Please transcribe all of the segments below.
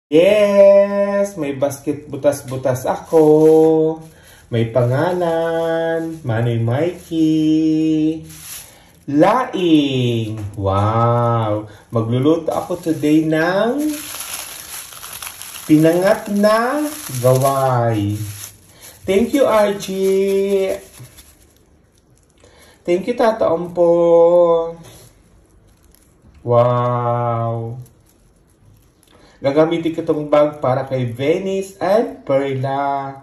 Yes! May basket butas-butas ako. May pangalan. Manoy Mikey. Laing! Wow! Magluluto ako today ng pinangat na gaway. Thank you, Archie! Thank you, Tata Ompo! Wow! Gagamitin ko itong bag para kay Venice and Perla.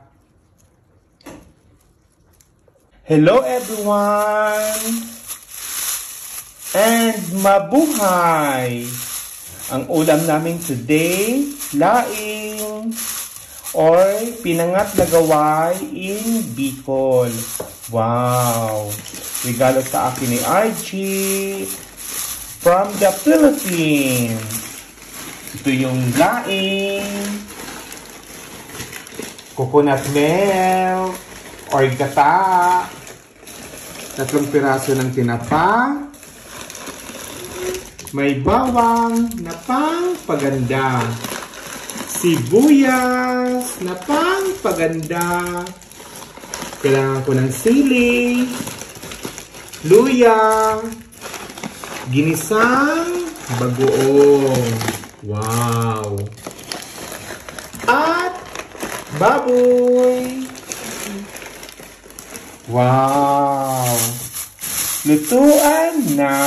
Hello everyone! And mabuhay! Ang ulam namin today, laing or pinangat na gaway in Bicol. Wow! Regalo sa akin ni Archie from the Philippines. Ito yung laing, coconut milk, or gata, 3 piraso ng tinapa, may bawang na pangpaganda, sibuyas na pangpaganda, kailangan ko ng sili, luya, ginisang bagoong. Wow! At baboy! Wow! Lutuan na!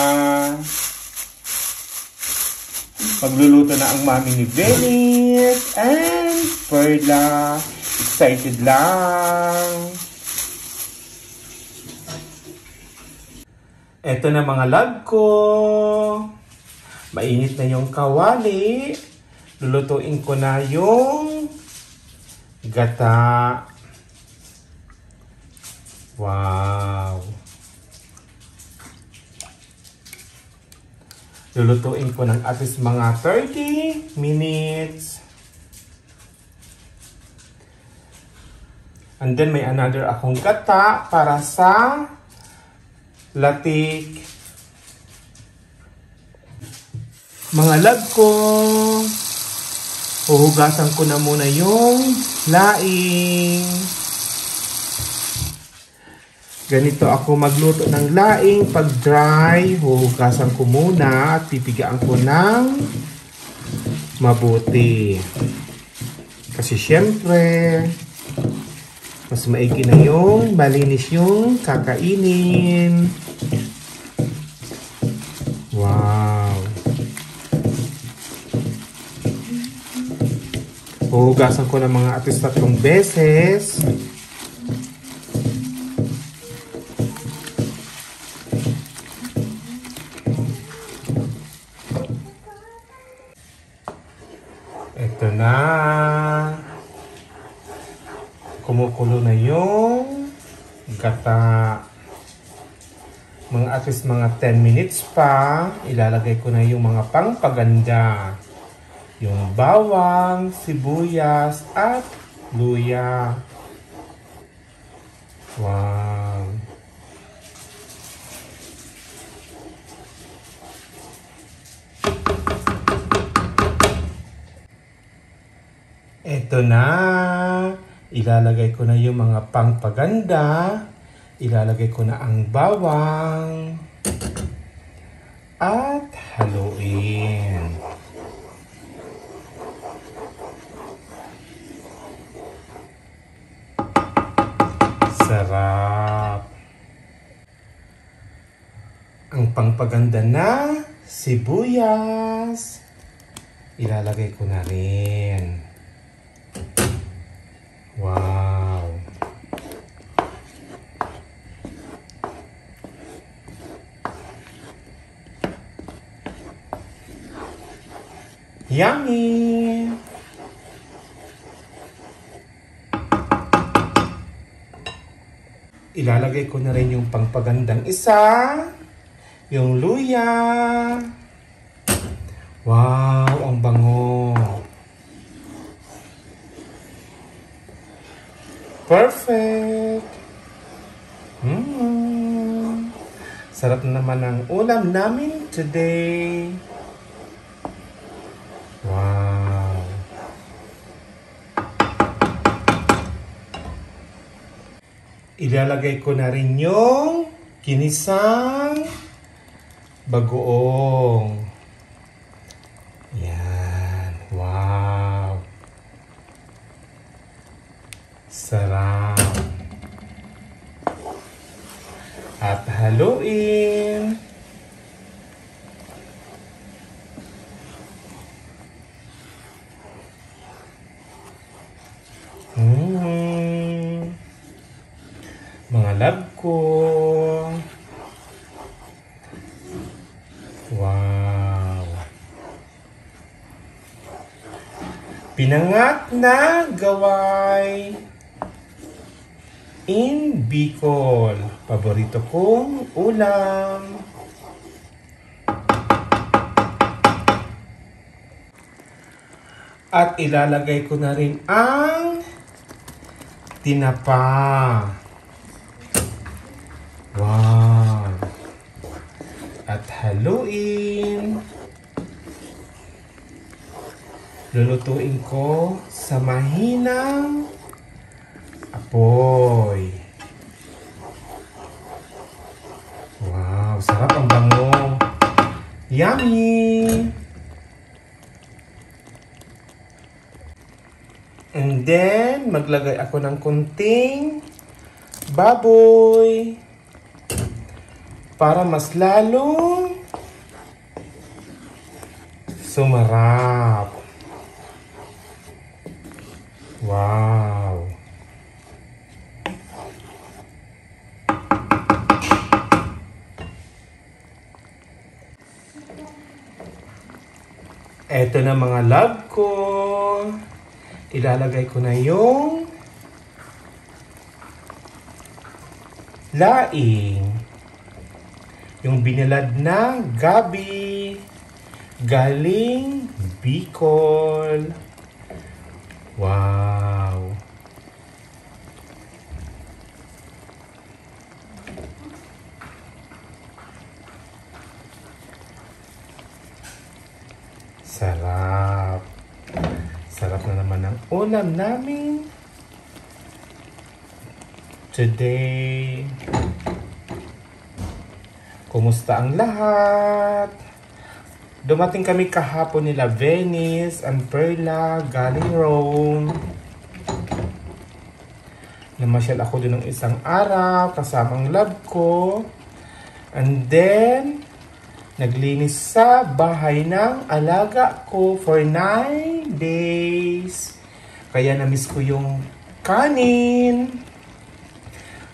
Magluluto na ang mami ni Venice and Perla. Excited lang! Eto na mga love ko! Mainit na yung kawali. Lulutuin ko na yung gata. Wow! Lulutuin ko ng at least mga 30 minutes. And then may another akong gata para sa latik. Mga love ko, huhugasan ko na muna yung laing. Ganito ako magluto ng laing. Pag dry, huhugasan ko muna at pipigaan ko ng mabuti. Kasi syempre, mas maigi na yung malinis yung kakainin. Wow! Huhugasan ko ng mga at least 3 beses. Ito na. Kumukulo na yung gata. Mga at least mga 10 minutes pa. Ilalagay ko na yung mga pangpaganda. Yung bawang, sibuyas, at luya. Wow! Ito na. Ilalagay ko na yung mga pangpaganda. Ilalagay ko na ang bawang. At haluin. Sarap! Ang pangpaganda na sibuyas. Ilalagay ko na rin. Wow! Yummy! Ilalagay ko na rin yung pangpagandang isa. Yung luya. Wow, ang bango. Perfect. Sarap na naman ang ulam namin today. Wow. Ilalagay ko na rin yung ginisang bagoong. Yan. Wow. Sarap. At haluin. Mga love ko. Wow. Pinangat na gaway in Bicol. Paborito kong ulam. At ilalagay ko na rin ang tinapa. Wow! At haluin. Lulutuin ko sa mahinang apoy. Wow! Sarap ang bango. Yummy! And then, maglagay ako ng kunting baboy. Para mas lalong sumarap. Wow! Eto na mga love ko. Ilalagay ko na yung laing. Yung binilad na gabi galing Bicol. Wow! Sarap! Sarap na naman ang ulam namin today. Kumusta ang lahat? Dumating kami kahapon nila Venice and Perla galing Rome. Namasyal ako doon ng isang araw kasama ang love ko. And then, naglinis sa bahay ng alaga ko for 9 days. Kaya na-miss ko yung kanin.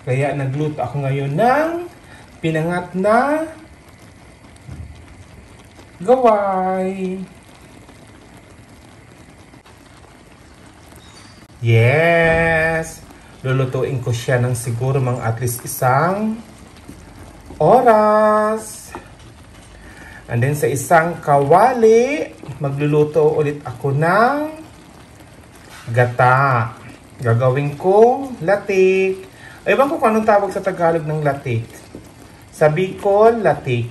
Kaya nagluto ako ngayon ng pinangat na gaway. Yes! Lulutuin ko siya ng siguro mga at least isang oras. And then sa isang kawali, magluluto ulit ako ng gata. Gagawin kong latik. Ewan ko kung anong tawag sa Tagalog ng latik. Sa Bicol, latik.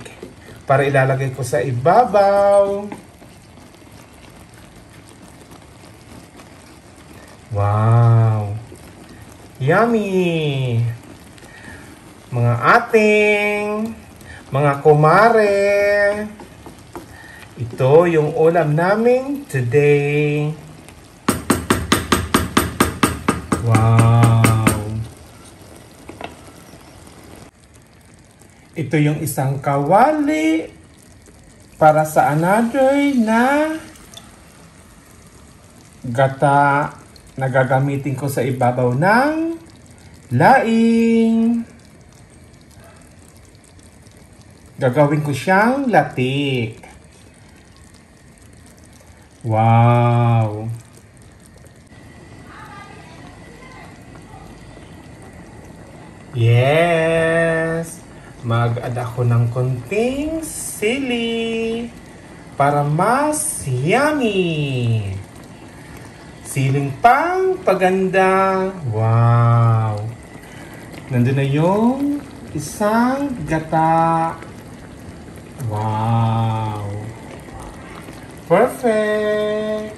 Para ilalagay ko sa ibabaw. Wow! Yummy! Mga ating, mga kumare. Ito yung ulam namin today. Wow! Ito yung isang kawali para sa another na gata na gagamitin ko sa ibabaw ng laing. Gagawin ko siyang latik. Wow! Yes! Mag-add ako ng konting sili para mas yummy. Siling pang paganda. Wow! Nandun na yung isang gata. Wow! Perfect!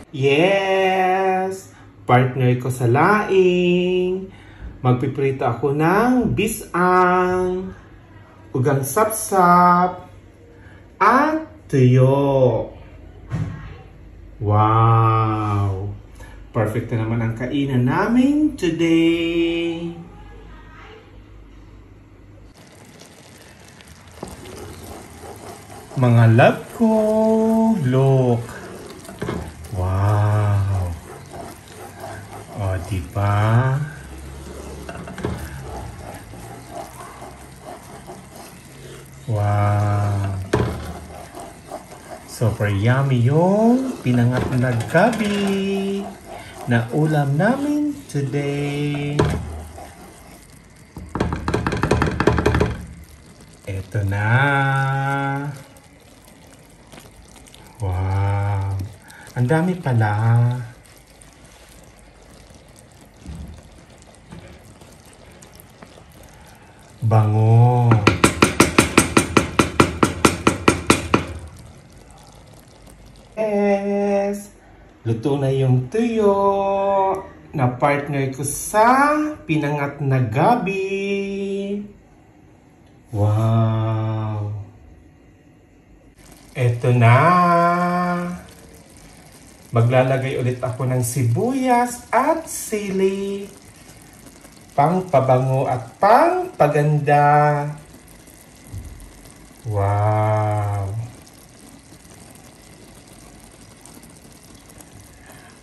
Yes! partner ko sa laing. Magpiprito ako ng bisang, ugang sapsap, at tuyo. Wow! Perfect na naman ang kainan namin today. Mga love ko, look. Wow! O, diba? Wow! Super yummy yung pinangat na gabi na ulam namin today. Ito na. Wow! Ang dami pala. Bango. Yes! Luto na yung tuyo na partner ko sa pinangat na gabi. Wow! Eto na! Maglalagay ulit ako ng sibuyas at sili. Pang pabango at pang paganda. Wow!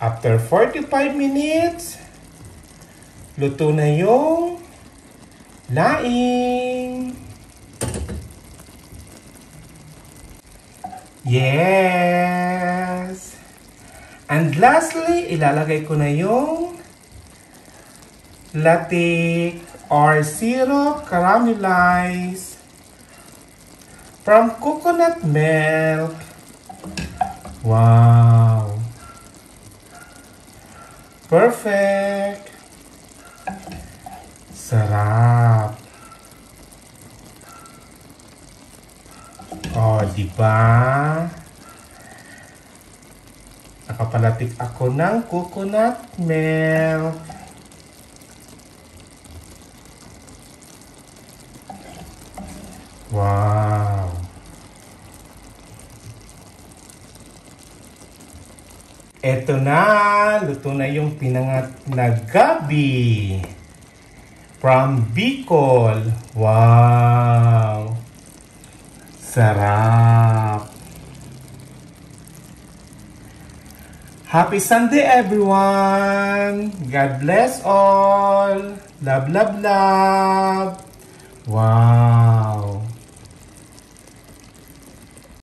After 45 minutes, luto na yung laing. Yes! And lastly, ilalagay ko na yung latik or syrup caramelized from coconut milk. Wow! Perfect! Sarap! Oh, diba? Nakapalatik ako ng coconut milk. Wow! Eto na, luto na yung pinangat na gabi from Bicol. Wow! Sarap! Happy Sunday, everyone! God bless all! Love, love, love! Wow!